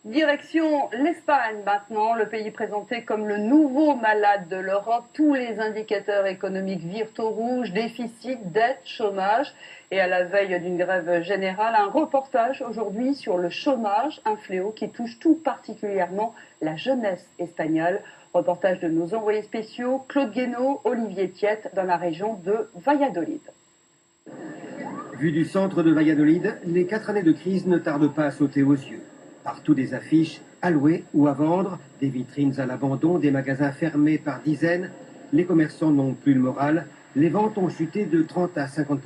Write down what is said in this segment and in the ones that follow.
Direction l'Espagne maintenant, le pays présenté comme le nouveau malade de l'Europe. Tous les indicateurs économiques virent au rouge, déficit, dette, chômage. Et à la veille d'une grève générale, un reportage aujourd'hui sur le chômage, un fléau qui touche tout particulièrement la jeunesse espagnole. Reportage de nos envoyés spéciaux, Claude Guénaud, Olivier Tiette, dans la région de Valladolid. Vu du centre de Valladolid, les 4 années de crise ne tardent pas à sauter aux yeux. Partout des affiches à louer ou à vendre, des vitrines à l'abandon, des magasins fermés par dizaines. Les commerçants n'ont plus le moral. Les ventes ont chuté de 30 à 50%.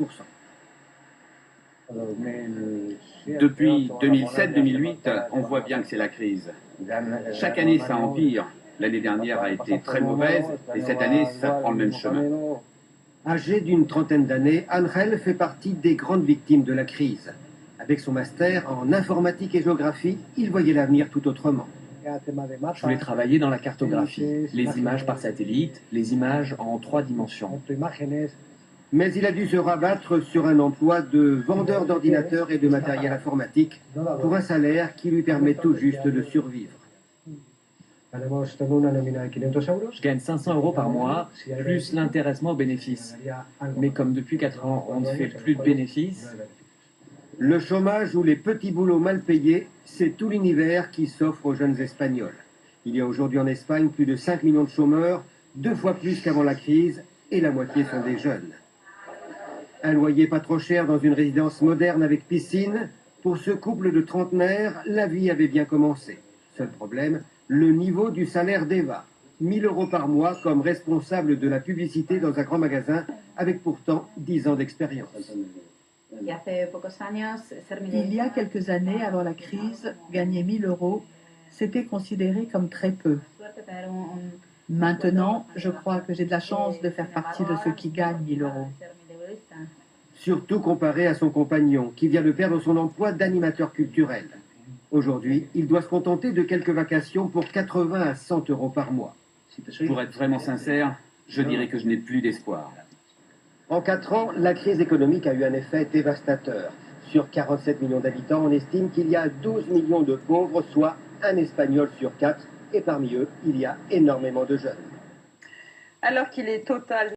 Depuis 2007-2008, on voit bien que c'est la crise. Chaque année, ça empire. L'année dernière a été très mauvaise et cette année, ça prend le même chemin. Âgé d'une trentaine d'années, Ángel fait partie des grandes victimes de la crise. Avec son master en informatique et géographie, il voyait l'avenir tout autrement. Je voulais travailler dans la cartographie, les images par satellite, les images en 3 dimensions. Mais il a dû se rabattre sur un emploi de vendeur d'ordinateurs et de matériel informatique pour un salaire qui lui permet tout juste de survivre. Je gagne 500 € par mois, plus l'intéressement aux bénéfices. Mais comme depuis 4 ans, on ne fait plus de bénéfices. Le chômage ou les petits boulots mal payés, c'est tout l'univers qui s'offre aux jeunes Espagnols. Il y a aujourd'hui en Espagne plus de 5 millions de chômeurs, 2 fois plus qu'avant la crise, et la moitié sont des jeunes. Un loyer pas trop cher dans une résidence moderne avec piscine. Pour ce couple de trentenaires, la vie avait bien commencé. Seul problème, le niveau du salaire d'Eva. 1 000 € par mois comme responsable de la publicité dans un grand magasin, avec pourtant 10 ans d'expérience. Il y a quelques années, avant la crise, gagner 1 000 €, c'était considéré comme très peu. Maintenant, je crois que j'ai de la chance de faire partie de ceux qui gagnent 1 000 €. Surtout comparé à son compagnon, qui vient de perdre son emploi d'animateur culturel. Aujourd'hui, il doit se contenter de quelques vacations pour 80 à 100 € par mois. Pour être vraiment sincère, je dirais que je n'ai plus d'espoir. En 4 ans, la crise économique a eu un effet dévastateur. Sur 47 millions d'habitants, on estime qu'il y a 12 millions de pauvres, soit un Espagnol sur 4. Et parmi eux, il y a énormément de jeunes. Alors qu'il est total